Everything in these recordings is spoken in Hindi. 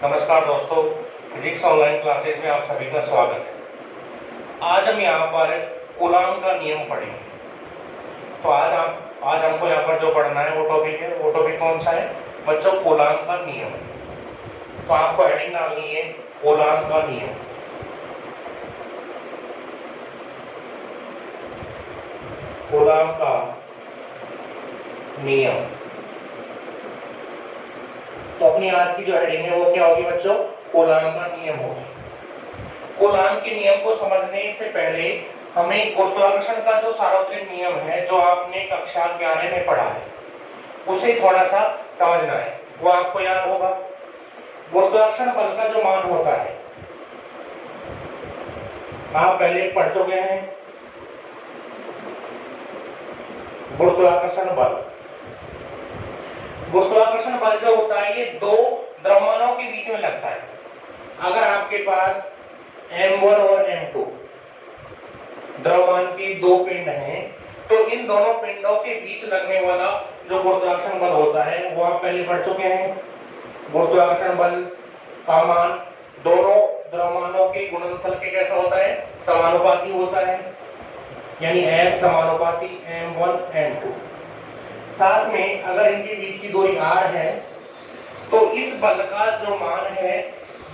नमस्कार दोस्तों, फिजिक्स ऑनलाइन क्लासेज में आप सभी का स्वागत है। आज हम यहाँ पर कूलॉम का नियम पढ़ेंगे। तो आज हमको यहाँ पर जो पढ़ना है वो टॉपिक कौन सा है बच्चों? कूलॉम का नियम। तो आपको हेडिंग डालनी है कूलॉम का नियम। कूलॉम का नियम। तो अपनी आज की जो हेडिंग है वो क्या होगी बच्चों? कूलॉम का नियम होगी। कूलॉम के नियम को समझने से पहले हमें गुरुत्वाकर्षण का जो सार्वत्रिक नियम है जो आपने कक्षा 11 में पढ़ा है उसे थोड़ा सा समझना है। वो आपको याद होगा, गुरुत्वाकर्षण बल का जो मान होता है आप पहले पढ़ चुके हैं। गुरुत्वाकर्षण बल जो होता है ये दो द्रव्यमानों के बीच में लगता है। अगर आपके पास M1 और M2 द्रव्यमान के दो पिंड हैं तो इन दोनों पिंडों के बीच लगने वाला जो गुरुत्वाकर्षण बल होता है वो आप पहले पढ़ चुके हैं। गुरुत्वाकर्षण बल का मान दोनों द्रव्यमानों के गुणनफल के कैसा होता है? समानुपाती होता है, यानी F समानुपाती M1 M2। साथ में अगर इनके बीच की दूरी r है तो इस बल का जो मान है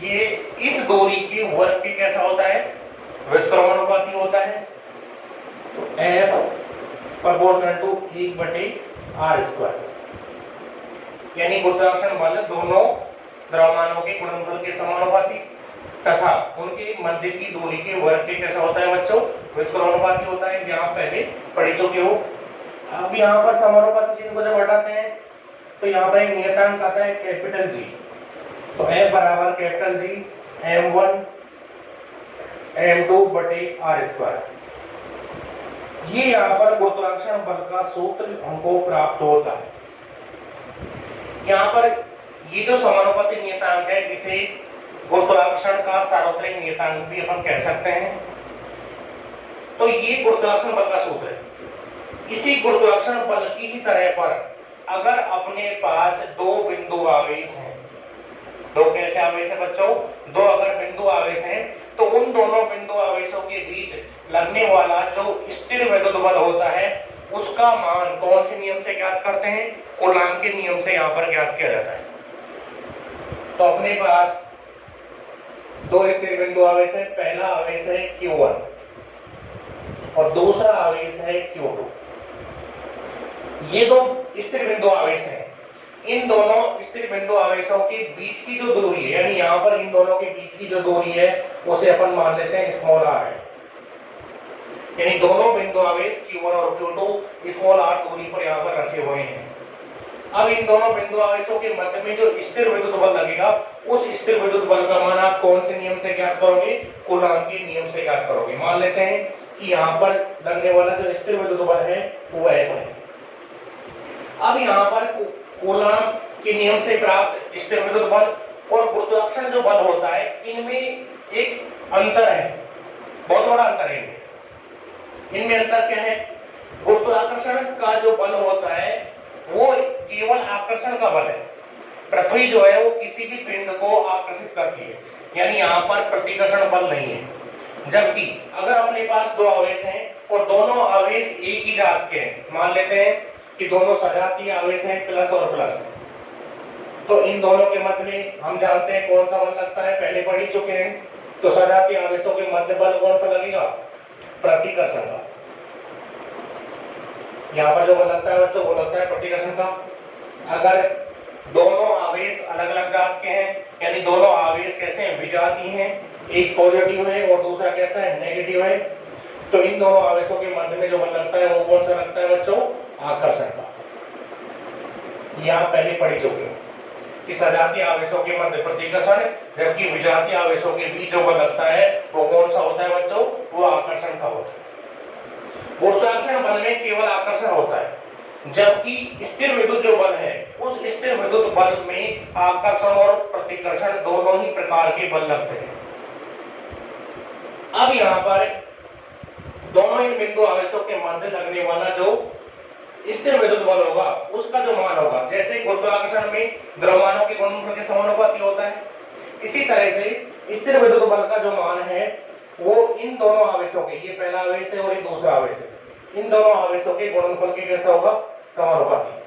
ये इस दूरी के वर्ग के कैसा होता है? व्युत्क्रमानुपाती होता है। तो F प्रोपोर्शनल टू 1/r², यानी गुरुत्वाकर्षण बल दोनों द्रव्यमानों के गुणनफल के समानुपाती तथा उनके मध्य की दूरी के वर्ग के कैसा होता है बच्चों? व्युत्क्रमानुपाती होता है। यहाँ पहले पढ़ चुके हो। अब यहाँ पर समानुपाती चिन्ह को जब हटाते हैं तो यहाँ पर एक नियतांक आता है कैपिटल G। तो F बराबर कैपिटल G M1 M2/r²। ये यहाँ पर गुरुत्वाकर्षण बल का सूत्र हमको प्राप्त होता है। यहाँ पर ये जो समानुपाती नियतांक है इसे गुरुत्वाकर्षण का सार्वत्रिक नियतांक भी अपन कह सकते हैं। तो ये गुरुत्वाकर्षण बल का सूत्र है। इसी गुरुत्वाकर्षण बल की ही तरह पर अगर अपने पास दो बिंदु आवेश हैं, दो कैसे आवेश है बच्चों? दो अगर बिंदु आवेश हैं तो उन दोनों बिंदु आवेशों के बीच लगने वाला जो स्थिर विद्युत बल होता है उसका मान कौन से नियम से ज्ञात करते हैं? कूलॉम के नियम से यहाँ पर ज्ञात किया जाता है। तो अपने पास दो स्थिर बिंदु आवेश है। पहला आवेश है Q1 और दूसरा आवेश है Q2। ये दो स्थिर बिंदु आवेश हैं। इन दोनों स्थिर बिंदु आवेशों के बीच की जो दूरी है, यानी यहाँ पर इन दोनों के बीच की जो दूरी है उसे अपन मान लेते हैं स्मॉल r है। यानी दोनों बिंदु आवेश Q1 और Q2 स्मॉल r दूरी पर यहाँ पर रखे हुए हैं। अब इन दोनों बिंदु आवेशों के मध्य में जो स्थिर विद्युत बल लगेगा उस स्थिर विद्युत बल का मान आप कौन से नियम से ज्ञात करोगे? कूलॉम के नियम से ज्ञात करोगे। मान लेते हैं कि यहाँ पर लगने वाला जो स्थिर विद्युत बल है वो F है। अब यहाँ पर कूलॉम के नियम से प्राप्त स्थिर विद्युत बल और गुरुत्वाकर्षण जो बल होता है इनमें एक अंतर है, बहुत बड़ा अंतर है। इनमें अंतर क्या है? गुरुत्वाकर्षण का जो बल होता है वो केवल आकर्षण का बल है। पृथ्वी जो है वो किसी भी पिंड को आकर्षित करती है, यानी यहाँ पर प्रतिकर्षण बल नहीं है। जबकि अगर अपने पास दो आवेश हैं और दोनों आवेश एक ही जात के हैं, मान लेते हैं कि दोनों सजातीय आवेश हैं प्लस और प्लस, तो इन दोनों के मध्य में हम जानते हैं कौन सा बल लगता है, पहले पढ़ ही चुके हैं। तो सजातीय आवेशों के मध्य बल कौन सा लगेगा? प्रतिकर्षण का। यहाँ पर जो बल लगता है बच्चों वो लगता है प्रतिकर्षण का। अगर दोनों आवेश अलग अलग जात के हैं, यानी दोनों आवेश कैसे हैं? विजातीय हैं, एक पॉजिटिव है और दूसरा कैसा है? नेगेटिव है, तो इन दोनों आवेशों के मध्य में जो बल लगता है वो कौन सा लगता है बच्चों? आकर्षण का। यहाँ पहले पढ़ चुके हो कि सजातीय आवेशों के मध्य प्रतिकर्षण, जबकि विजातीय आवेशों के बीच जो बल लगता है वो कौन सा होता है बच्चों? वो आकर्षण का होता है। गुरुत्वाकर्षण बल में केवल आकर्षण होता है, जबकि स्थिर विद्युत जो बल है उस स्थिर विद्युत बल में आकर्षण और प्रतिकर्षण दोनों ही प्रकार के बल लगते हैं। अब यहाँ पर दोनों ही बिंदु आवेशों के मध्य लगने वाला जो स्थिर विद्युत बल होगा उसका जो मान होगा, जैसे गुरुत्वाकर्षण में द्रव्यमानों के गुणनफल के समानुपाती होता है, इसी तरह से स्थिर विद्युत बल का जो मान है वो इन दोनों आवेशों के, ये पहला आवेश है और ये दूसरा आवेश है, इन दोनों आवेशों के गुणनफल के कैसा होगा, समानुपाती।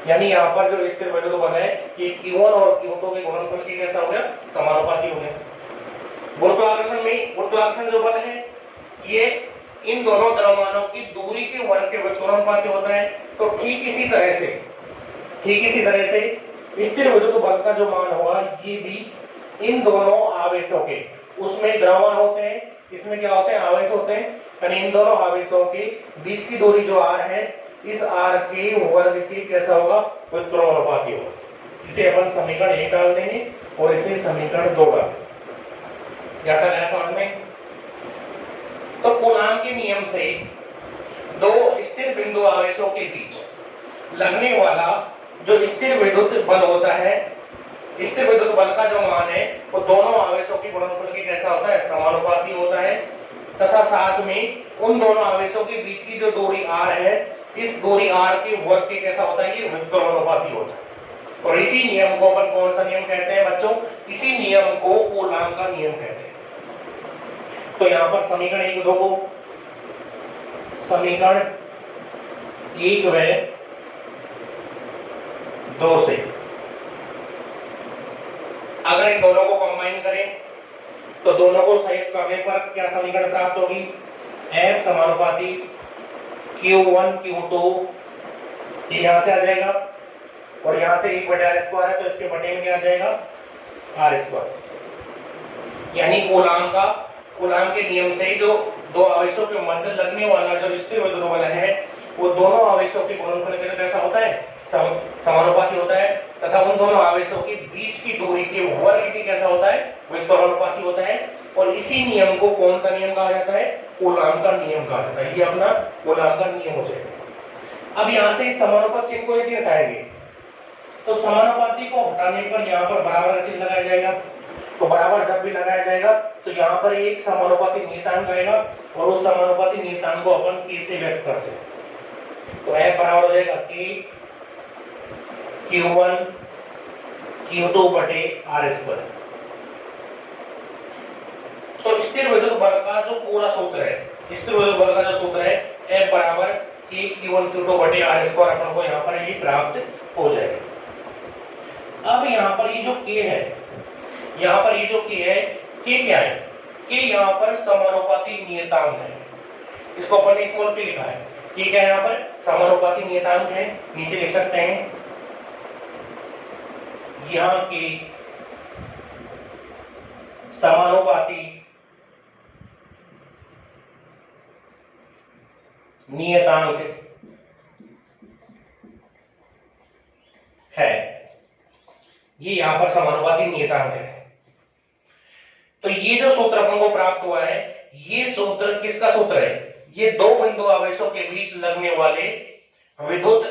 यानी यहाँ पर जो स्थिर विद्युत बल है ये Q1 और Q2 के गुणनफल के कैसा हो गया, समानुपाती हो गया। गुरुत्वाकर्षण में गुरुत्वाकर्षण जो बल है ये इन दोनों द्रव्यमानों की दूरी के वर्ग के व्युत्क्रमानुपाती होता है। तो ठीक इसी तरह से स्थिर विद्युत बल का जो मान होगा ये भी इन दोनों आवेशों के, उसमें द्रव्यमान होते हैं, इसमें क्या होते हैं, आवेश होते हैं, यानी इन दोनों आवेशों के बीच की दूरी जो r है इस r के वर्ग के कैसा होगा, व्युत्क्रमानुपाती होगा। इसे अपन समीकरण 1 डाल देंगे और इसे समीकरण 2 डाल देंगे। क्या तक है समझ में? तो कूलाम के नियम से दो स्थिर बिंदु आवेशों के बीच लगने वाला जो स्थिर विद्युत बल होता है, स्थिर विद्युत बल का जो मान है वो दोनों आवेशों के गुणनफल के कैसा होता है, समानुपाती होता है, तथा साथ में उन दोनों आवेशों के बीच की जो दूरी r है इस दूरी r के वर्ग के कैसा होता है, ये व्युत्क्रमानुपाती होता है। और इसी नियम को अपन कौन सा नियम कहते हैं बच्चों, इसी नियम को कूलाम का नियम कहते हैं। तो यहां पर समीकरण 1 2 को समीकरण 1 व 2 से अगर इन दोनों को कंबाइन करें तो दोनों को संयुक्त करने पर क्या समीकरण प्राप्त होगी, F समानुपाती Q1 Q2, ये यहां से आ जाएगा और यहां से 1/r² है तो इसके बटे में क्या आ जाएगा, r²। यानी कूलाम के नियम से जो दो आवेशों के मध्य लगने वाला जो स्थिर विद्युत बल है वो दोनों आवेशों के गुणनफल के कैसा होता है, समानुपाती होता है, तथा उन दोनों आवेशों के बीच की दूरी के वर्ग की कैसा होता है, व्युत्क्रमानुपाती होता है। और इसी नियम को कौन सा नियम कहा जाता है, कूलाम का नियम कहा जाता है। ये अपना कूलाम का नियम हो जाएगा। अब यहाँ से समानुपात चिन्ह को यदि हटाएंगे तो समानुपाती को हटाने पर यहाँ पर बराबर का चिन्ह लगाया जाएगा। तो बराबर जब भी लगाया जाएगा तो यहाँ पर एक समानुपाती नियतांक आएगा और उस समानुपाती नियतांक को अपन k से व्यक्त करते हैं। तो F बराबर हो जाएगा k Q1 Q2 बटे r²। तो स्थिर विद्युत बल का जो पूरा सूत्र है, स्थिर विद्युत बल का जो सूत्र है F बराबर k Q1 Q2 बटे r² अपन को यहाँ पर ये प्राप्त हो जाएगा। अब यहाँ पर ये जो k है, यहाँ पर ये जो k है, k क्या है, k यहाँ पर समानुपाती नियतांक है। इसको अपन ने स्मॉल p लिखा है, k क्या है यहाँ पर, समानुपाती नियतांक है। नीचे लिख सकते हैं यहाँ k समानुपाती नियतांक है, ये यहां पर समानुपाती नियतांक है। तो ये जो सूत्र अपन को प्राप्त हुआ है ये सूत्र किसका सूत्र है, ये दो बिंदु आवेशों के बीच लगने वाले विद्युत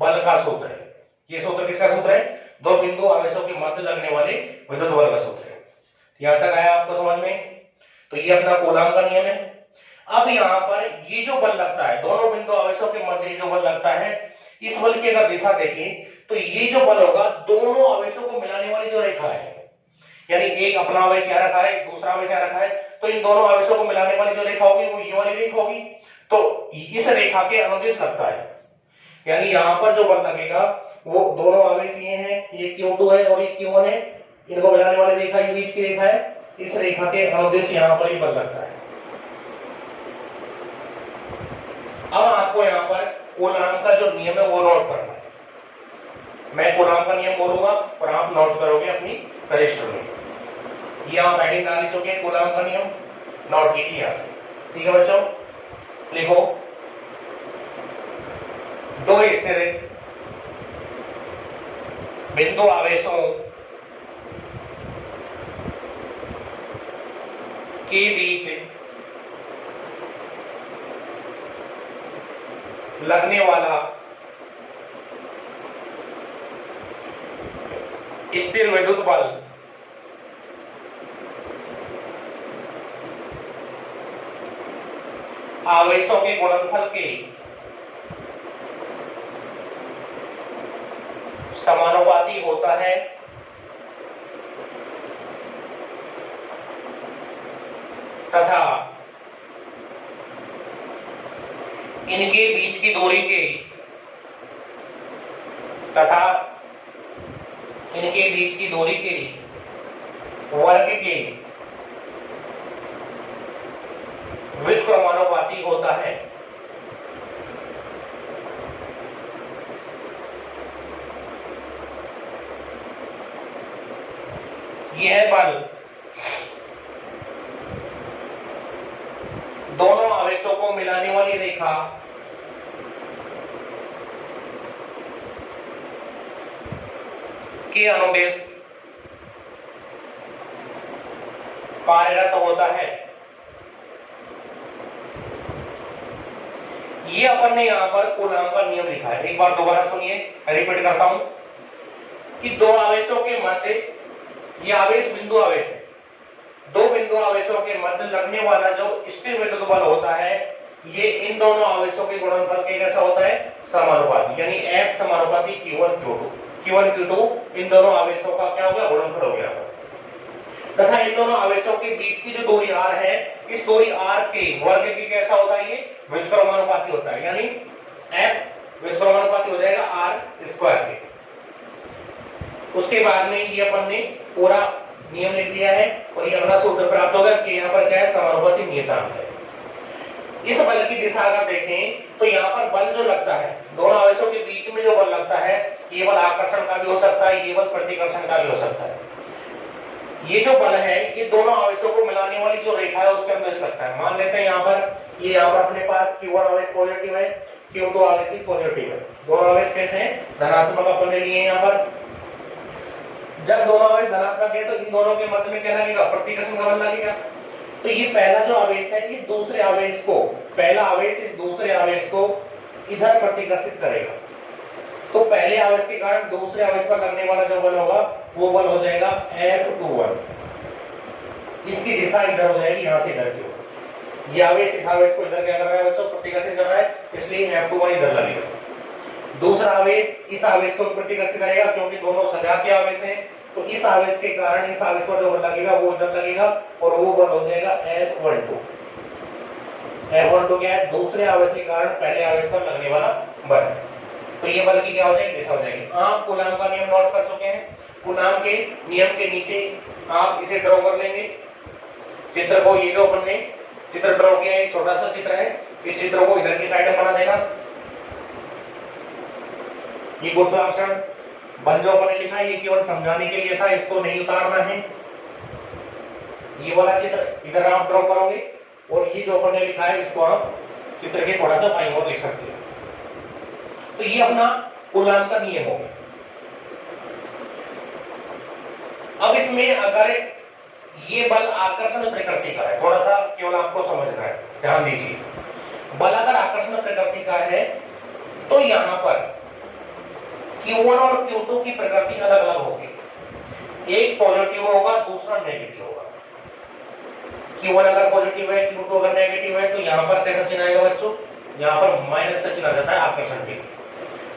बल का सूत्र है। ये सूत्र किसका सूत्र है, दो बिंदु आवेशों के मध्य लगने वाले विद्युत बल का सूत्र है। यहां तक आया आपको समझ में? तो ये अपना कूलाम का नियम है। अब यहाँ पर ये जो बल लगता है, दोनों बिंदु आवेशों के मध्य जो बल लगता है, इस बल की अगर दिशा देखें तो ये जो बल होगा दोनों आवेशों को मिलाने वाली जो रेखा है, यानी एक अपना आवेश यहाँ रखा है, दूसरा आवेश यहाँ रखा है, तो इन दोनों आवेशों को मिलाने वाली जो रेखा होगी वो ये वाली रेखा होगी। तो इस रेखा के अनुदिश लगता है, यानी यहाँ पर जो बल लगेगा वो दोनों आवेश ये हैं, ये Q2 है और ये Q1 है, इनको मिलाने वाली रेखा ये बीच की रेखा है, इस रेखा के अनुदिश यहाँ पर ही बल लगता है। अब आपको यहाँ पर कूलाम का जो नियम है वो नोट करना है। मैं कूलाम का नियम बोलूंगा और आप नोट करोगे अपनी रजिस्टर में। ये आप हेडिंग डाल चुके हैं, कूलाम का नियम नोट कीजिए यहाँ से। ठीक है बच्चों, लिखो दो स्थिर बिंदु आवेशों के बीच लगने वाला स्थिर विद्युत बल आवेशों के गुणनफल के समानुपाती होता है इनके बीच की दूरी के तथा इनके बीच की दूरी के वर्ग के व्युत्क्रमानुपाती होता है। यह बल दोनों आवेशों को मिलाने वाली रेखा के अनुदेश कार्यरत होता है। ये अपन ने यहां पर कूलाम का नियम लिखा है। एक बार दोबारा सुनिए, रिपीट करता हूं कि दो आवेशों के मध्य, ये आवेश बिंदु आवेश है, दो बिंदु आवेशों के मध्य लगने वाला जो स्थिर विद्युत बल होता है, ये इन दोनों आवेशों के गुणनफल के कैसा होता है, समानुपाती, यानी F समानुपाती Q1 Q2। Q1 Q2 इन दोनों आवेशों का क्या हो गया, गुणनफल हो गया। तथा इन दोनों आवेशों के बीच की जो दूरी r है, इस दूरी r के वर्ग की कैसा होता है, ये व्युत्क्रमानुपाती होता है, यानी F व्युत्क्रमानुपाती हो जाएगा r स्क्वायर के। उसके बाद में ये अपन ने पूरा नियम लिख दिया है और ये अपना सूत्र प्राप्त होगा कि यहाँ पर क्या है, समानुपाती नियतांक है। इस बल की दिशा अगर देखें तो यहाँ पर बल जो लगता है, दोनों आवेशों के बीच में जो बल लगता है, ये बल आकर्षण का भी हो सकता है, ये बल प्रतिकर्षण का भी हो सकता है। ये जो बल है, ये दोनों आवेशों को मिलाने वाली जो रेखा है उसके अंदर लगता है। मान लेते हैं यहाँ पर, ये यहाँ पर अपने पास Q1 आवेश पॉजिटिव है, Q2 आवेश भी पॉजिटिव है। दोनों आवेश कैसे हैं, धनात्मक अपन ने लिए यहाँ पर। जब दोनों आवेश धनात्मक है तो इन दोनों के मध्य में क्या लगेगा, प्रतिकर्षण का बल लगेगा। तो ये पहला जो आवेश है, इस दूसरे आवेश को, पहला आवेश इस दूसरे आवेश को इधर प्रतिकर्षित करेगा। तो पहले आवेश के कारण दूसरे आवेश पर लगने वाला जो बल होगा, वो बल हो जाएगा F21। इसकी दिशा इधर हो जाएगी, यहां से इधर की ओर। ये आवेश इस आवेश को इधर क्या कर रहा है बच्चों, प्रतिकर्षित कर रहा है, इसलिए F21 इधर लगेगा। दूसरा आवेश इस आवेश को प्रतिकर्षित करेगा, क्योंकि दोनों सजातीय आवेश हैं, तो इस आवेश के कारण इस आवेश पर जो बल लगेगा वो इधर लगेगा और वो बल हो जाएगा F12। F12 क्या है, दूसरे आवेश के कारण पहले आवेश पर लगने वाला बल। तो ये बल की क्या हो जाएगी, दिशा हो जाएगी। आप कूलाम का नियम नोट कर चुके हैं। कूलाम के नियम के नीचे आप इसे ड्रॉ कर लेंगे चित्र को। ये जो अपन ने चित्र ड्रॉ किया है, छोटा सा चित्र है, इस चित्र को इधर की साइड में बना देना। ये गुरुत्वाकर्षण बल जो अपन ने लिखा है, ये केवल समझाने के लिए था, इसको नहीं उतारना है। ये वाला चित्र इधर आप ड्रॉ करोगे और ये जो अपन ने लिखा है, इसको आप चित्र के थोड़ा सा बाईं ओर लिख सकते हैं। तो ये अपना कूलाम का नियम हो गया। अब इसमें अगर ये बल आकर्षण प्रकृति का है, थोड़ा सा केवल आपको समझना है, ध्यान दीजिए। बल अगर आकर्षण प्रकृति का है तो यहां पर Q1 और Q2 की प्रकृति अलग अलग होगी। एक पॉजिटिव होगा, दूसरा नेगेटिव होगा। Q1 अगर पॉजिटिव है, Q2 अगर नेगेटिव है, तो यहां पर कैसा चिन्ह आएगा बच्चों, यहां पर माइनस का चिन्ह आ जाता है आकर्षण के लिए।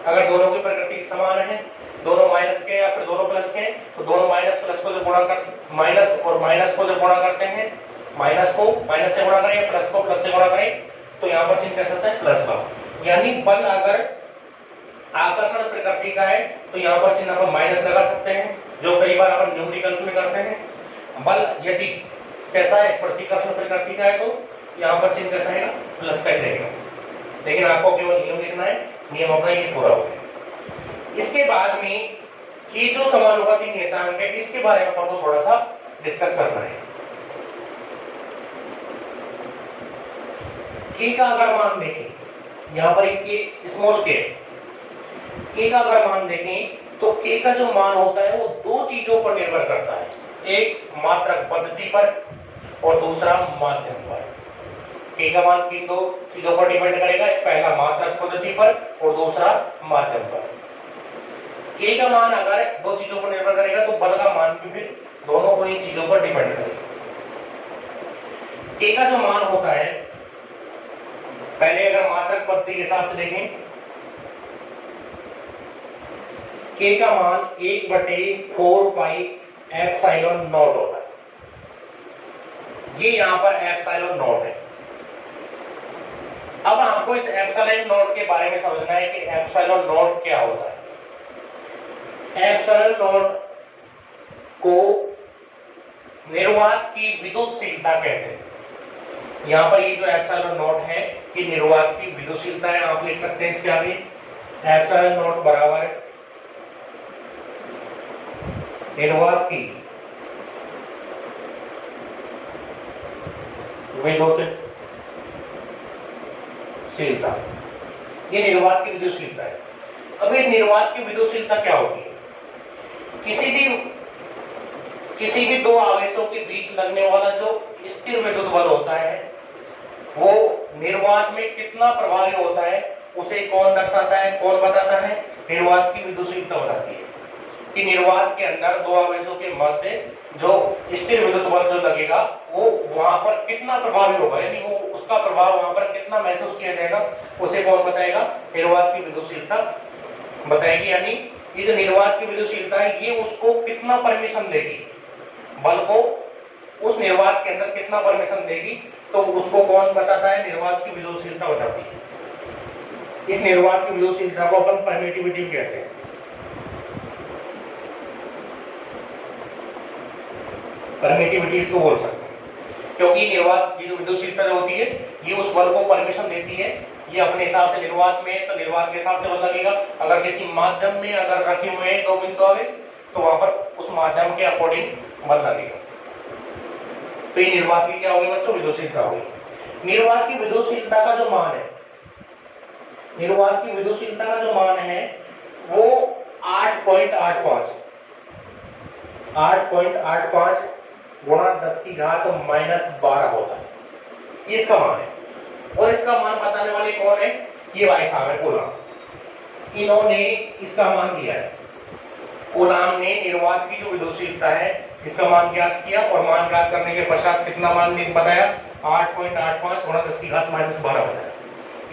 अगर दोनों की प्रकृति समान है, दोनों माइनस के या फिर दोनों प्लस के, तो दोनों माइनस प्लस को जब गुणा करते, माइनस और माइनस को जब गुणा करते हैं, माइनस को माइनस से गुणा करें, प्लस को प्लस से गुणा करें, तो यहाँ पर चिन्ह कैसा होता है, प्लस का। यानी बल अगर आकर्षण प्रकृति का है तो यहाँ पर चिन्ह अपन माइनस लगा सकते हैं, जो कई बार अपन न्यूमेरिकल्स में करते हैं। बल यदि कैसा है, प्रतिकर्षण प्रकृति का है, तो यहाँ पर चिन्ह कैसा है, प्लस का ही रहेगा। लेकिन आपको केवल नियम लिखना है, नियम अपना ये पूरा हो गया। इसके बाद में ये जो समानुपाती नियतांक है, इसके बारे में अपन को थोड़ा सा डिस्कस करना है। के का अगर मान देखें, यहाँ पर एक स्मॉल के का अगर मान देखें तो के का जो मान होता है वो दो चीजों पर निर्भर करता है, एक मात्रक पद्धति पर और दूसरा माध्यम पर। के का मान किन दो चीजों पर डिपेंड करेगा, पहला मात्रक पद्धति पर और दूसरा माध्यम पर। के का मान अगर दो चीजों पर निर्भर करेगा तो बल का मान भी फिर दोनों को इन चीजों पर डिपेंड करेगा। के का जो मान होता है, पहले अगर मात्रक पद्धति के हिसाब से देखें, के का मान 1/4 पाई एप्सिलॉन नॉट होता है। ये यहां पर एप्सिलॉन नॉट है। अब हमको इस एप्सिलॉन नॉट के बारे में समझना है कि एप्सिलॉन नॉट क्या होता है। एप्सिलॉन नॉट को निर्वात की विद्युतशीलता कहते हैं। यहां पर ये जो एप्सिलॉन नॉट है कि निर्वात की विद्युतशीलता है, आप लिख सकते हैं इसके आगे एप्सिलॉन नॉट बराबर निर्वात की विद्युतशीलता। ये निर्वात की विद्युतशीलता है। अब ये निर्वात की विद्युतशीलता क्या होती है? किसी भी दो आवेशों के बीच लगने वाला जो स्थिर विद्युत बल होता है वो निर्वात में कितना प्रभावी होता है उसे कौन दर्शाता है, कौन बताता है? निर्वात की विद्युतशीलता बताती है कि निर्वात के अंदर दो आवेशों के मध्य जो स्थिर विद्युत बल जो लगेगा वो वहां पर कितना प्रभावी होगा, यानी वो उसका प्रभाव वहां पर कितना महसूस किया जाएगा, उसे कौन बताएगा? निर्वात की विद्युतशीलता बताएगी। यानी ये जो निर्वात की विद्युतशीलता है ये उसको कितना परमिशन देगी, बल को उस निर्वात के अंदर कितना परमिशन देगी, तो उसको कौन बताता है? निर्वात की विद्युतशीलता बताती है। इस निर्वात की विद्युतशीलता को अपन परमिटिविटी कहते हैं। परमिटिविटी इसको बोल सकते हैं क्योंकि निर्वात की जो विद्युतशीलता जो होती है ये उस बल को परमिशन देती है, ये अपने हिसाब से निर्वात में तो निर्वात के हिसाब से बल लगेगा। अगर किसी माध्यम में अगर रखे हुए हैं दो बिंदु आवेश तो वहां पर उस माध्यम के अकॉर्डिंग बल लगेगा। तो ये निर्वात की क्या होगी बच्चों? विद्युतशीलता होगी। निर्वात की विद्युतशीलता का जो मान है, निर्वात की विद्युतशीलता का जो मान है वो 8.85 गुणा 10 की घात -12 होता है, ये इसका मान है। और इसका मान बताने वाले कौन है? ये भाई साहब है कूलाम। इन्होंने इसका मान दिया है। कूलाम ने निर्वात की जो विद्युतशीलता है इसका मान ज्ञात किया और मान ज्ञात करने के पश्चात कितना मान बताया? 8.85 गुणा 10 की घात -12 बताया।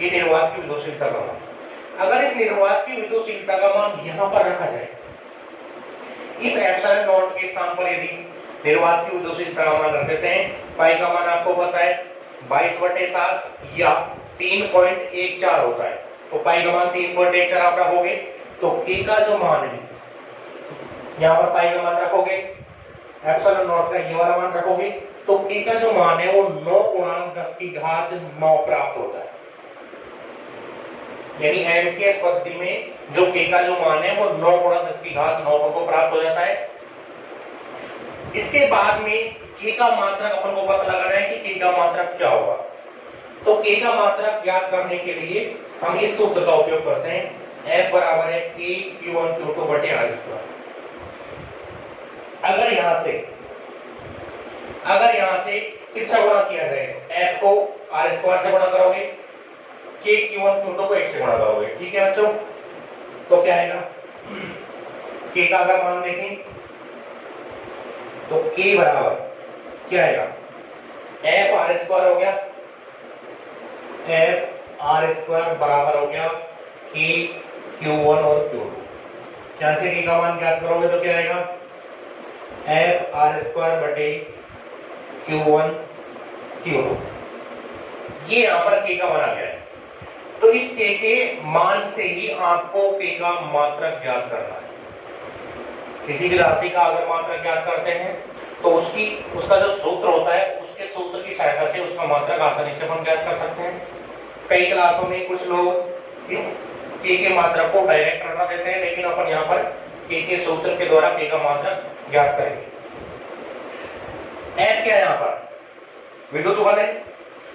ये निर्वात की विद्युतशीलता का मान। अगर इस निर्वात की विद्युतशीलता का मान यहां पर रखा जाए, इस एप्सिलॉन नॉट के स्थान पर यदि निर्वात की विद्युतशीलता का मान रख देते हैं, पाई का मान आपको पता है 22/7 या 3.14 होता है, तो पाई का मान 3.14 आप रखोगे तो के का जो मान है यहां पर पाई का मान रखोगे, एप्सिलॉन नॉट का ये वाला मान रखोगे तो के का जो मान है वो 9 गुणा 10 की घात 9 प्राप्त होता है। यानी एमकेएस पद्धति में जो के का जो मान है वो 9 गुणा 10 की घात 9 को प्राप्त हो जाता है। इसके बाद में के का मात्रक अपन को पता लगाना है कि के का मात्रक क्या होगा। तो के का मात्रक ज्ञात करने के लिए हम इस सूत्र का उपयोग करते हैं, F बराबर है K Q1 Q2 बटे R स्क्वायर। अगर यहां से किससे गुणा किया जाए? F को R स्क्वायर से गुणा करोगे, K Q1 Q2 को 1 से गुणा करोगे, ठीक है बच्चों? तो क्या आएगा? K का अगर मान देखें तो K बराबर क्या आएगा? F R स्क्वायर हो गया, F R स्क्वायर बराबर हो गया K Q1 और Q2। यहां से K का मान ज्ञात करोगे तो क्या आएगा? F R स्क्वायर बटे Q1 Q2। ये यहां पर K का मान आ गया है। तो इस K के मान से ही आपको K का मात्रक ज्ञात करना है। किसी भी राशि का अगर मात्रक ज्ञात करते हैं तो उसका जो सूत्र होता है उसके सूत्र की सहायता से उसका मात्रक आसानी से हम ज्ञात कर सकते हैं। कई क्लासों में कुछ लोग इस K के मात्रक को डायरेक्ट रखा देते हैं, लेकिन अपन यहाँ पर K के सूत्र के द्वारा K का मात्रक ज्ञात करेंगे। F क्या है यहाँ पर? विद्युत बल है।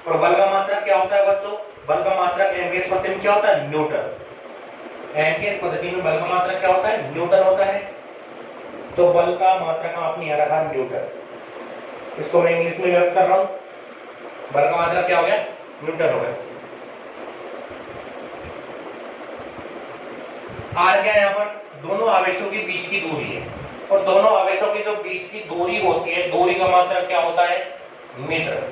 और बल का मात्रक क्या होता है बच्चों? बल का मात्रक एमकेएस पद्धति में क्या होता है? न्यूटन। एमकेएस पद्धति में बल का मात्रक क्या होता है? न्यूटन होता है। तो बल का मात्रक आपने यहाँ रखा न्यूटन। इसको मैं इंग्लिश में व्यक्त कर रहा हूं। बल का मात्रक क्या हो गया? न्यूटन हो गया। आर क्या है यहाँ पर? दोनों आवेशों के बीच की दूरी है, और दोनों आवेशों के जो बीच की दूरी होती है, दूरी का मात्रक क्या होता है? मीटर।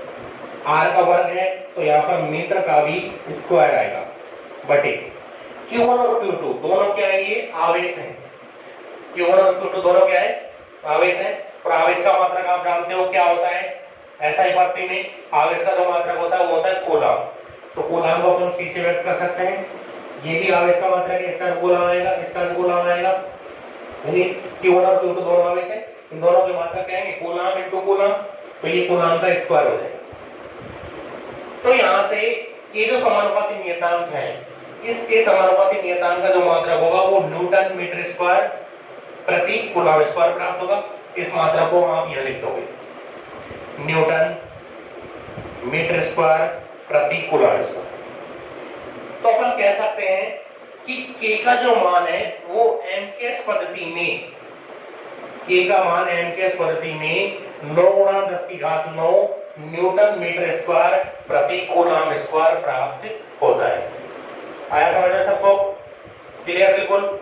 आर का वर्ग है तो यहाँ पर मीटर का भी स्क्वायर आएगा बटे Q1 और Q2 दोनों क्या है? ये आवेश हैं। Q1 और Q2 दोनों क्या है? आवेश हैं। और आवेश का मात्रक आप जानते हो क्या होता है? ऐसा ही पद्धति में आवेश का जो मात्रक होता है वो होता है कूलम। तो कूलाम को अपन C से व्यक्त कर सकते हैं। ये भी आवेश का मात्रक है, इसका अनुकूलाम आएगा, इसका अनुकूलाम आएगा, यानी Q1 और Q2 दोनों आवेश है, इन दोनों के मात्रक क्या है, कूलाम इनटू कूलाम, तो ये कूलाम का स्क्वायर हो जाएगा। तो यहां से ये जो समानुपाती नियतांक है, इसके समानुपाती नियतांक का जो मात्रक होगा वो न्यूटन मीटर स्क्वायर प्रति कूलाम स्क्वायर प्राप्त होगा। इस मात्रक को आप यहां लिख दोगे, न्यूटन मीटर स्क्वायर प्रति कूलाम स्क्वायर। तो अपन कह सकते हैं कि K का जो मान है वो एमकेएस पद्धति में, K का मान एमकेएस पद्धति में 9 गुणा 10 की घात 9 न्यूटन मीटर स्क्वायर प्रति कूलाम स्क्वायर प्राप्त होता है। आया समझ में सबको? क्लियर बिल्कुल।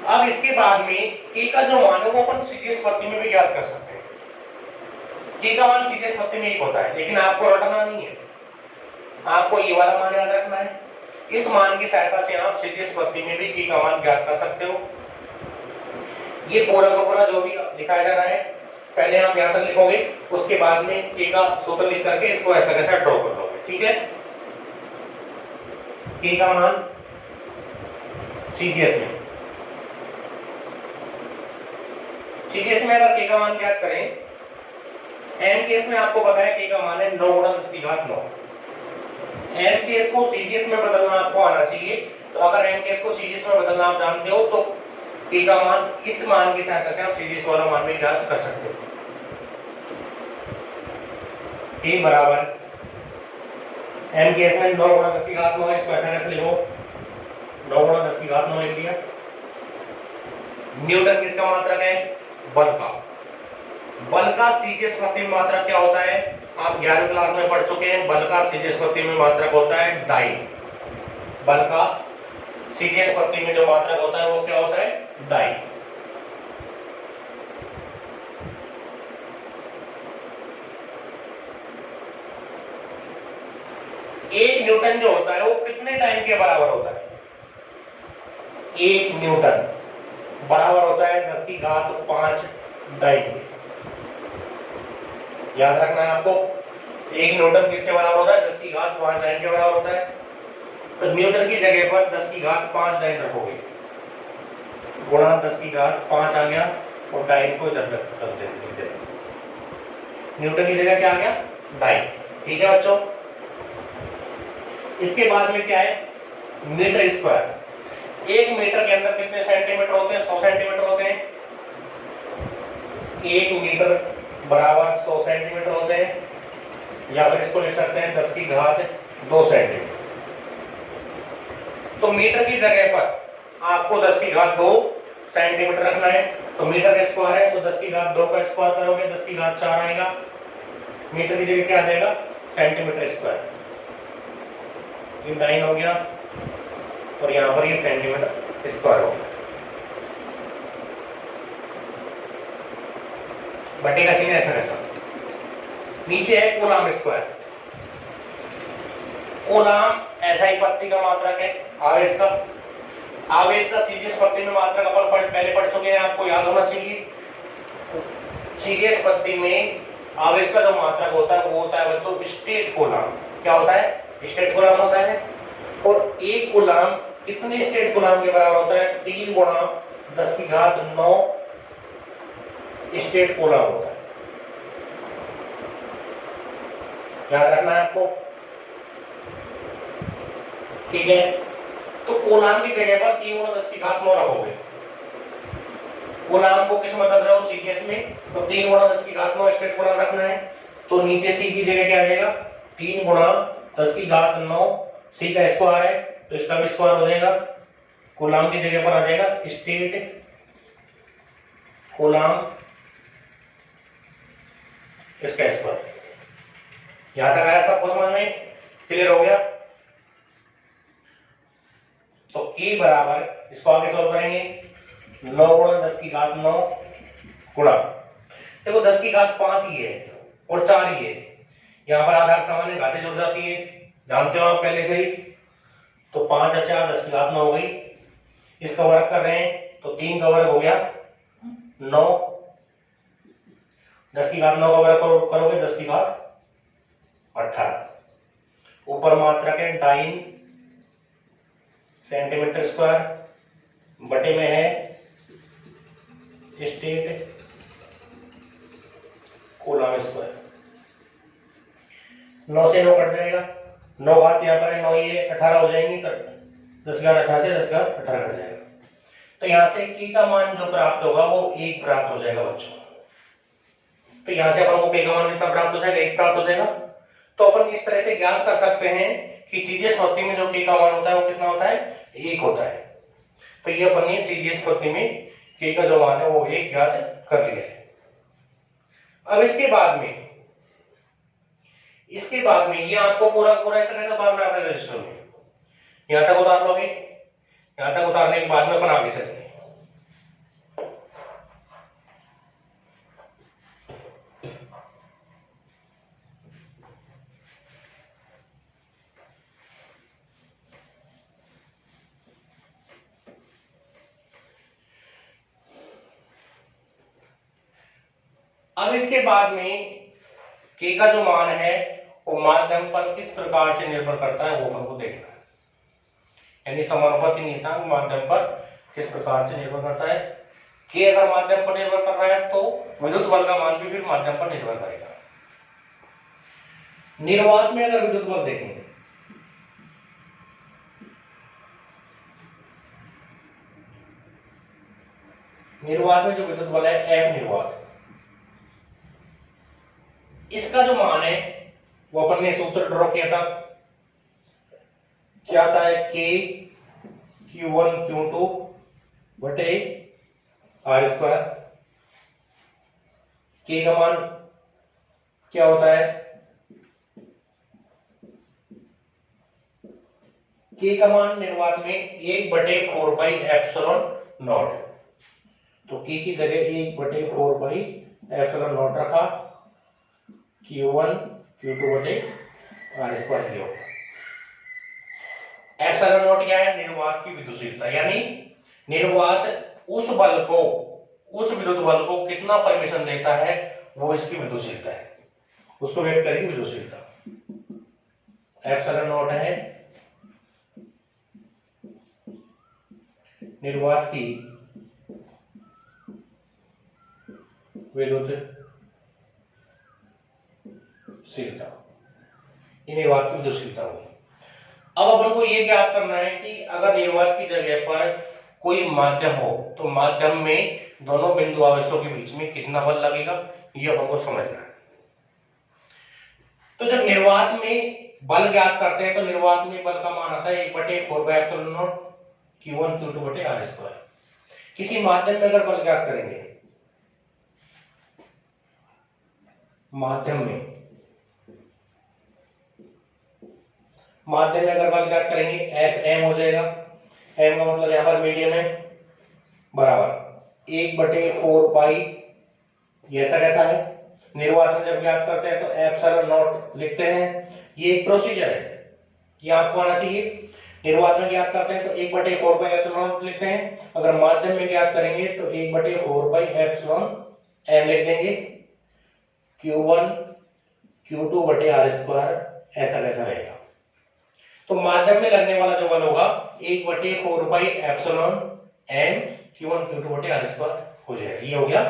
अब इसके बाद में K का जो मान है वो अपन सीधे पद्धति में भी ज्ञात कर सकते हैं। K का मान सीधे पद्धति में एक होता है, लेकिन आपको रटना नहीं है, आपको ये वाला मान याद रखना है। इस मान की सहायता से आप सीधे पद्धति में भी K का मान ज्ञात कर सकते हो। ये पूरा का पूरा जो भी लिखाया जा रहा है, पहले आप यहां तक लिखोगे, उसके बाद में K का सूत्र लिख करके इसको ऐसा कैसा ड्रॉ कर लोगे, ठीक है। K का मान सीजीएस में अगर K का मान ज्ञात करें, एम केस में आपको पता है K का मान है 9 गुणा 10 की घात 9। एम केस को सीजीएस में बदलना आपको आना चाहिए, तो अगर एम केस को सीजीएस में बदलना आप जानते हो तो K का मान, इस मान की सहायता से आप सीजीएस वाला मान भी ज्ञात कर सकते हो। K बराबर एम केस में 9 गुणा 10 की घात 9 है, इसको ऐसा कैसे लिखो, 9 गुणा 10 की घात 9 लिख दिया। न्यूटन किसका मात्रक है, बल का। बल का सीजीएस पद्धति में मात्रक क्या होता है, आप 11वीं क्लास में पढ़ चुके हैं। बल का सीजीएस पद्धति में मात्रक होता है डाई। बल का सीजीएस पद्धति में जो मात्रक होता है वो क्या होता है, डाई। एक न्यूटन जो होता है वो कितने टाइम के बराबर होता है, 1 न्यूटन बराबर होता है 10 की घात 5 डाइन। याद रखना है आपको, 1 न्यूटन किसके बराबर होता है, 10 की घात 5 डाइन के बराबर होता है। तो न्यूटन की जगह पर 10 की घात 5 डाइन रखोगे, गुणा 10 की घात 5 आ गया और डाइन को इधर रख देते। न्यूटन की जगह क्या आ गया, डाइन, ठीक है बच्चों। इसके बाद में क्या है, मीटर स्क्वायर। 1 मीटर के अंदर कितने सेंटीमीटर होते हैं, 100 सेंटीमीटर होते हैं। 1 मीटर बराबर 100 सेंटीमीटर होते हैं, या फिर इसको लिख सकते हैं 10 की घात 2 सेंटीमीटर। तो मीटर की जगह पर आपको 10 की घात 2 सेंटीमीटर रखना है। तो मीटर का स्क्वायर है तो 10 की घात 2 का स्क्वायर करोगे 10 की घात 4 आएगा। मीटर की जगह क्या आ जाएगा, सेंटीमीटर स्क्वायर। ये 9 हो गया और यहां पर ये सेंटीमीटर स्क्वायर हो गया। बटे का चिन्ह ऐसा ऐसा। नीचे है कूलाम स्क्वायर। कूलाम ऐसा ही पद्धति का मात्रक है आवेश का। आवेश का सीजीएस पद्धति में मात्रक अपन पहले पढ़ चुके हैं, आपको याद होना चाहिए। सीजीएस पद्धति में आवेश का जो मात्रक होता है वो होता है बच्चों स्टेट कूलाम। क्या होता है, स्टेट कूलाम होता है। और एक कूलाम कितने स्टेट कूलाम के बराबर होता है, 3 गुणा 10 की घात 9 स्टेट कूलाम होता है। याद रखना है आपको, ठीक है। तो कूलाम की जगह पर 3 गुणा 10 की घात 9 रखोगे। कूलाम को किस में बदल रहे हो, सीजीएस में, तो 3 गुणा 10 की घात 9 स्टेट कूलाम रखना है। तो नीचे सी की जगह क्या आ जाएगा, 3 गुणा 10 की घात 9, सी का स्क्वायर है तो इसका भी स्क्वायर हो जाएगा। कूलाम की जगह पर आ जाएगा स्टेट कूलाम, इसका स्क्वायर। यहां तक आया सबको समझ में, क्लियर हो गया। तो K बराबर, इसको आगे सॉल्व करेंगे, 9 गुणा 10 की घात 9 गुणा, देखो 10 की घात 5 ही है और 4 ही है। यहां पर आधार सामान्य घातें जुड़ जाती है, जानते हो आप पहले से ही। तो 5 और 4 10 की घात 9 हो गई। इसका वर्ग कर रहे हैं तो 3 का वर्ग हो गया 9, 10 की घात 9 का वर्ग करोगे 10 की घात 18। ऊपर मात्रक है डाइन सेंटीमीटर स्क्वायर, बटे में है स्टेट कूलम स्क्वायर। 9 से 9 कट जाएगा, 9 बात यहाँ पर है, 9 ये 18 हो जाएंगी, तो 10,018 से 10,018 कट जाएगा। तो यहाँ से k का मान जो प्राप्त होगा वो 1 प्राप्त हो जाएगा बच्चों। तो यहाँ से अपन को k का मान कितना प्राप्त हो जाएगा, 1 प्राप्त हो जाएगा। तो अपन इस तरह से ज्ञात कर सकते हैं कि सीजीएस पद्धति में जो k का मान होता है वो कितना होता है, 1 होता है। तो ये अपन ने सीजीएस पद्धति में k का जो मान है वो 1 ज्ञात कर लिया है। अब इसके बाद में ये आपको पूरा ऐसा कैसे उतारना है रजिस्टर में, यहां तक उतार लोगे, यहां तक उतारने के बाद में अपन आगे चलेंगे। अब इसके बाद में k का जो मान है वो माध्यम पर किस प्रकार से निर्भर करता है वो अपन को देखना है। यानी समानुपाती नियतांक माध्यम पर किस प्रकार से निर्भर करता है। k अगर माध्यम पर निर्भर कर रहा है तो विद्युत बल का मान भी फिर माध्यम पर निर्भर करेगा। निर्वात में अगर विद्युत बल देखेंगे, निर्वात में जो विद्युत बल है F निर्वात, इसका जो मान है वो अपन ने सूत्र ड्रॉ किया था, क्या आता है k q1 q2 बटे r स्क्वायर। k का मान क्या होता है, k का मान निर्वात में 1/4πε0। तो k की जगह 1/4πε0 रखा, q1 q2 बटे r स्क्वायर किया। एप्सिलॉन नॉट क्या है, निर्वात की विद्युतशीलता, यानी निर्वात उस विद्युत बल को कितना परमिशन देता है वो इसकी विद्युतशीलता है, उसको व्यक्त करेगी विद्युतशीलता। एप्सिलॉन नॉट है निर्वात की विद्युतशीलता, ये निर्वात की विद्युतशीलता होगी। अब अपन को ये ज्ञात करना है कि अगर निर्वात की जगह पर कोई माध्यम हो तो माध्यम में दोनों बिंदु आवेशों के बीच में कितना बल लगेगा, ये अपन को समझना है। तो जब निर्वात में बल ज्ञात करते हैं तो निर्वात में बल का मान आता है 1/4πε0 q1 q2 बटे r स्क्वायर। किसी माध्यम में अगर बल ज्ञात करेंगे, माध्यम में अगर बल ज्ञात करेंगे m हो जाएगा, m का मतलब यहां पर मीडियम है, बराबर 1/4π, ये ऐसा कैसा है। निर्वात में जब ज्ञात करते हैं तो एप्सिलॉन नॉट लिखते हैं, ये एक प्रोसीजर है, ये आपको आना चाहिए। निर्वात में ज्ञात करते हैं तो 1/4πε0 लिखते हैं, अगर माध्यम में ज्ञात करेंगे तो 1/4πε लिख देंगे, q1 q2 बटे r स्क्वायर, ऐसा कैसा रहेगा। तो माध्यम में लगने वाला जो बल होगा 1/4πε q1 q2 बटे r स्क्वायर हो जाएगा, ये हो गया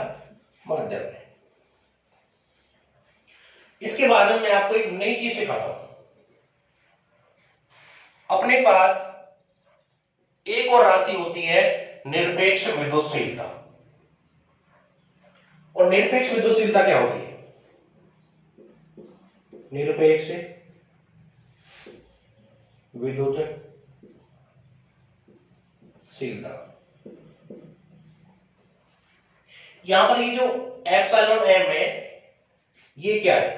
माध्यम में। इसके बाद में मैं आपको एक नई चीज सिखाता हूं। अपने पास एक और राशि होती है निरपेक्ष विद्युतशीलता, और निरपेक्ष विद्युतशीलता क्या होती है, निरपेक्ष विद्युतशीलता, यहां पर ये जो एप्सिलॉन m है ये क्या है,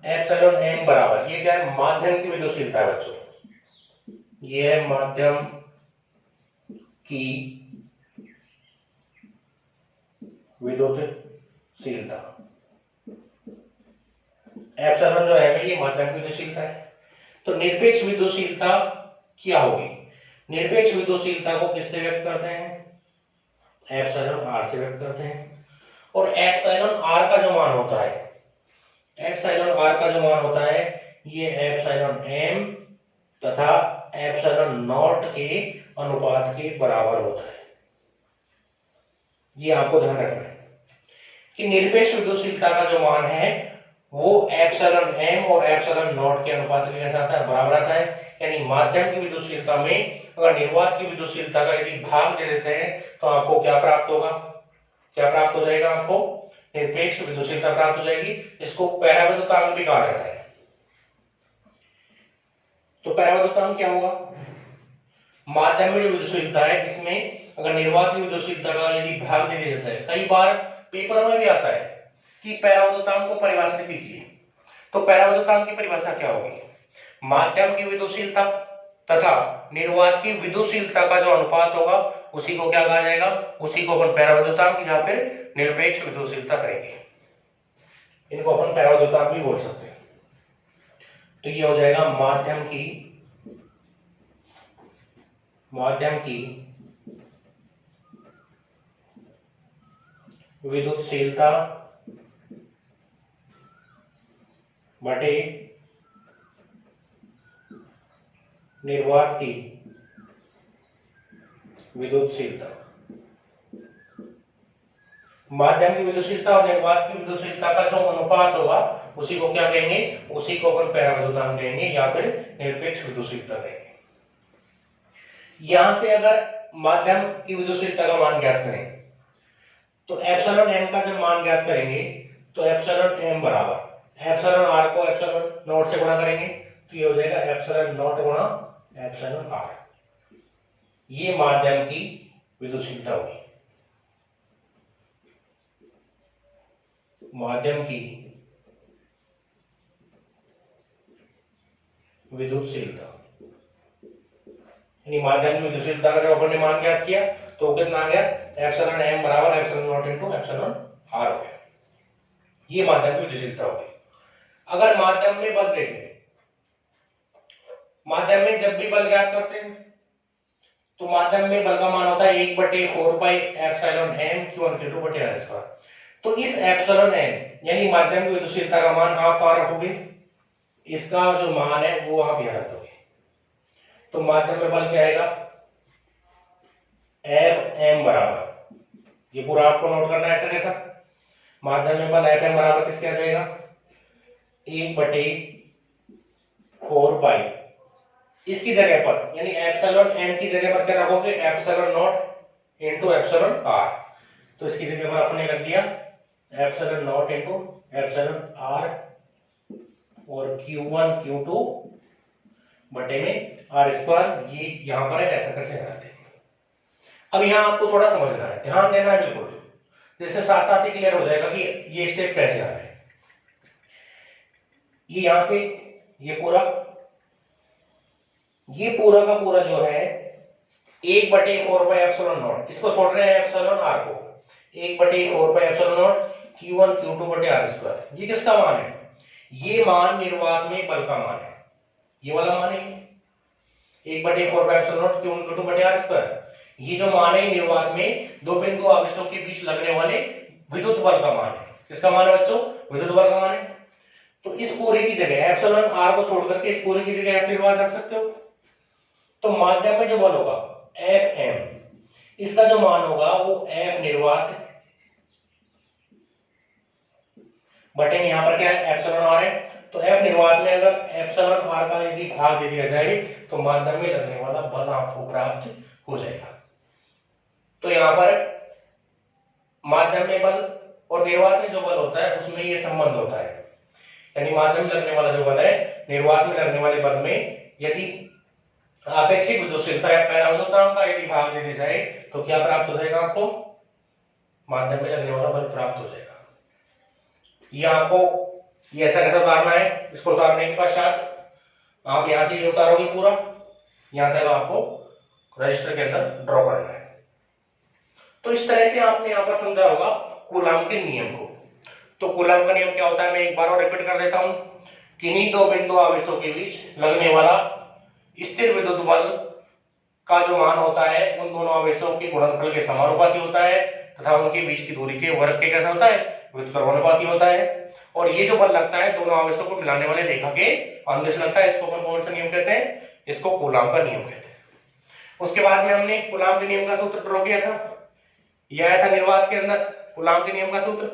एप्सिलॉन m बराबर ये क्या है, माध्यम की विद्युतशीलता है बच्चों, ये है माध्यम की विद्युतशीलता। एप्सिलॉन जो है ये माध्यम की विद्युतशीलता है। तो निरपेक्ष विद्युतशीलता क्या होगी, निरपेक्ष विद्युतशीलता को किससे व्यक्त करते हैं, एप्सिलॉन r से व्यक्त करते हैं। और एप्सिलॉन r का जो मान होता है, एप्सिलॉन r का जो मान होता है ये एप्सिलॉन एम तथा एप्सिलॉन नॉट के अनुपात के बराबर होता है। ये आपको ध्यान रखना है कि निरपेक्ष विद्युतशीलता का जो मान है वो एप्सिलॉन एम और एप्सिलॉन नॉट के अनुपात के कैसा आता है, बराबर आता है। यानी माध्यम की विद्युतशीलता में अगर निर्वात की विद्युतशीलता का यदि भाग दे देते हैं तो आपको क्या प्राप्त होगा, क्या प्राप्त हो जाएगा, आपको निरपेक्ष विद्युतशीलता प्राप्त हो जाएगी। इसको पराविद्युतांक भी कहा जाता है। तो पराविद्युतांक क्या होगा, माध्यम में जो विद्युतशीलता है इसमें अगर निर्वात की विद्युतशीलता का यदि भाग दे दिया जाता है, कई बार पेपर में भी आता है कि पराविद्युतांक को परिभाषित कीजिए। तो पराविद्युतांक की परिभाषा क्या होगी, माध्यम की विद्युतशीलता तथा निर्वात की विद्युतशीलता का जो अनुपात होगा उसी को क्या कहा जाएगा, उसी को अपन पराविद्युतांक या फिर निरपेक्ष विद्युतशीलता कहेंगे। इनको अपन पराविद्युतांक भी बोल सकते हैं। तो ये हो जाएगा माध्यम की विद्युतशीलता बटे निर्वात की विद्युतशीलता। माध्यम की विद्युतशीलता और निर्वात की विद्युतशीलता का जो अनुपात होगा उसी को क्या कहेंगे, उसी को अपन पराविद्युतांक कहेंगे या फिर निरपेक्ष विद्युतशीलता कहेंगे। यहां से अगर माध्यम की विद्युतशीलता का मान ज्ञात करें तो एप्सिलॉन एम का जब मान ज्ञात करेंगे तो एप्सिलॉन एम बराबर एप्सिलॉन आर को एप्सिलॉन नॉट से गुणा करेंगे तो ये हो जाएगा एप्सिलॉन नॉट गुणा एप्सिलॉन आर। ये माध्यम की विद्युतशीलता होगी। माध्यम की विद्युतशीलता यानी माध्यम की विद्युतशीलता का जब अपन ने मान ज्ञात किया तो कितना आ गया, एप्सिलॉन एम बराबर epsilon naught into epsilon R हो गया। ये माध्यम की विद्युतशीलता हो गई। अगर माध्यम में बल देखें, माध्यम में जब भी बल ज्ञात करते हैं तो माध्यम में बल का मान होता है 1/4 pi epsilon M q1 q2 बटे r स्क्वायर। तो इस एप्सिलॉन एम यानी माध्यम की विद्युतशीलता का मान आप कहां रखोगे, इसका जो मान है वो आप यहां रख दोगे। तो माध्यम में बल क्या आएगा, एफ एम बराबर, ये पूरा आपको नोट करना है ऐसा कैसा, माध्यम में बल एफ एम बराबर किसके आ जाएगा 1/4 पाई, इसकी जगह पर यानी एप्सिलॉन एम की जगह पर क्या रखोगे epsilon naught into epsilon R. तो इसकी जगह पर आपने रख दिया epsilon naught into epsilon R और q1 q2 बटे में r स्क्वायर, ये यहां पर है ऐसा कैसे करते हैं। अब यहां आपको थोड़ा समझना है, ध्यान देना है बिल्कुल, जैसे साथ साथ ही क्लियर हो जाएगा कि ये स्टेप कैसे आ रहा है। ये यहां से ये पूरा का पूरा जो है 1/4 पाई एप्सिलॉन नॉट, इसको छोड़ रहे हैं एप्सिलॉन आर को, 1/4 pi epsilon not q1 q2 बटे r स्क्वायर। ये किसका मान है, ये मान निर्वात में बल का मान है, ये वाला मान है 1/4 pi epsilon not q1 q2 बटे r स्क्वायर। ये जो मान है निर्वात में दो बिंदु आवेशों के बीच लगने वाले विद्युत बल का मान है। किसका मान है बच्चों, विद्युत बल का मान है। तो इस पूरे की जगह एप्सिलॉन आर को छोड़ करके इस पूरे की जगह आप निर्वात रख सकते हो। तो माध्यम में जो बल होगा एफ एम, इसका जो मान होगा वो एफ निर्वात बटे में यहां पर क्या है एप्सिलॉन आर है। तो एफ निर्वात में अगर एप्सिलॉन आर का यदि भाग दे दिया जाए तो माध्यम में लगने वाला बल आपको प्राप्त हो जाएगा। तो यहां पर माध्यम में बल और निर्वात में जो बल होता है उसमें ये संबंध होता है, यानी माध्यम में लगने वाला जो बल है निर्वात में लगने वाले बल में यदि आपेक्षिक विद्युतशीलता या पराविद्युतांक का यदि भाग दे दिया जाए तो क्या प्राप्त हो जाएगा, आपको माध्यम में लगने वाला बल प्राप्त हो जाएगा। ये आपको ये ऐसा कैसा उतारना है, इसको उतारने के पश्चात आप यहां से ये उतारोगे पूरा, यहां तक आपको रजिस्टर के अंदर ड्रॉ करना है। तो इस तरह से आपने यहां पर समझा होगा कूलाम के नियम को। तो कूलाम का नियम क्या होता है, मैं एक बार और रिपीट कर देता हूं। किन्हीं दो बिंदु आवेशों के बीच लगने वाला स्थिर विद्युत बल का जो मान होता है उन दोनों आवेशों के गुणनफल के समानुपाती होता है तथा उनके बीच की दूरी के वर्ग के कैसा होता है, व्युत्क्रमानुपाती होता है। और ये जो बल लगता है दोनों आवेशों को मिलाने वाले रेखा के अनुदिश लगता है। इसको अपन कौन सा नियम कहते हैं? इसको कूलाम का नियम कहते हैं। उसके बाद में हमने कूलाम के नियम का सूत्र प्रयोग किया था, यह आया था निर्वात के अंदर कूलाम के नियम का सूत्र।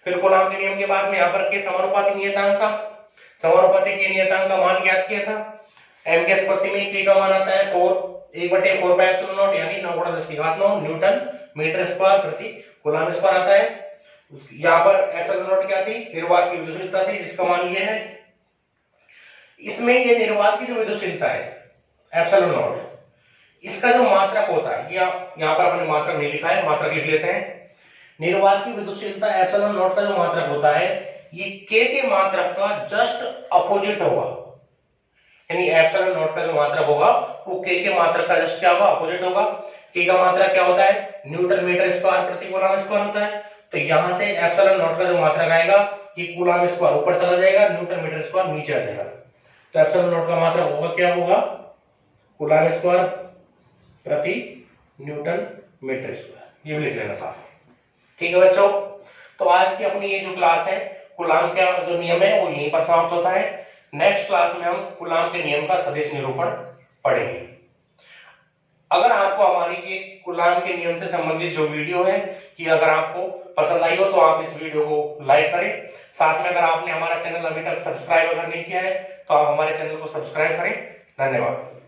फिर कूलाम के नियम के बाद में यहाँ पर के समानुपाती नियतांक का, समानुपाती के नियतांक का मान ज्ञात किया था। एम के स्पर्ति में के का मान आता है 4 यानी 9 × 10⁹ न्यूटन मीटर स्क्वायर प्रति कूलाम स्क्वायर आता है। यहाँ पर एप्सिलॉन नॉट क्या थी? निर्वात की विद्युशीलता थी, जिसका मान ये है। इसमें ये निर्वात की जो विद्युशीलता है एप्सिलॉन नॉट, इसका जो मात्रक होता है, यहाँ पर अपने मात्रक नहीं लिखा है, मात्रक लिख लेते हैं। निर्वात की विद्युशीलता एप्सिलॉन नॉट का जो मात्रक होता है ये के मात्रक का जस्ट अपोजिट होगा, यानी एप्सिलॉन नॉट का जो मात्रक होगा वो के मात्रक का जस्ट क्या होगा? अपोजिट होगा। के का मात्रक क्या होता है? न्यूटन मीटर स्क्वायर प्रति कूलाम स्क्वायर होता है। तो यहां से एप्सिलॉन नॉट का जो मात्रक आएगा ये कूलाम स्क्वायर ऊपर चला जाएगा, न्यूटन मीटर स्क्वायर नीचे आ जाएगा। तो एप्सिलॉन नॉट का मात्रक होगा क्या होगा? कूलाम स्क्वायर प्रति न्यूटन मीटर स्क्वायर। ये भी लिख लेना साथ में, ठीक है बच्चों। तो आज की अपनी ये जो क्लास है कूलाम का जो नियम है वो यहीं पर समाप्त होता है। नेक्स्ट क्लास में हम कूलाम के नियम का सदिश निरूपण पढ़ेंगे। अगर आपको हमारी ये कूलाम के नियम से संबंधित जो वीडियो है कि अगर आपको पसंद आई हो तो आप इस वीडियो को लाइक करें। साथ में अगर आपने हमारा चैनल अभी तक सब्सक्राइब अगर नहीं किया है तो आप हमारे चैनल को सब्सक्राइब करें। धन्यवाद।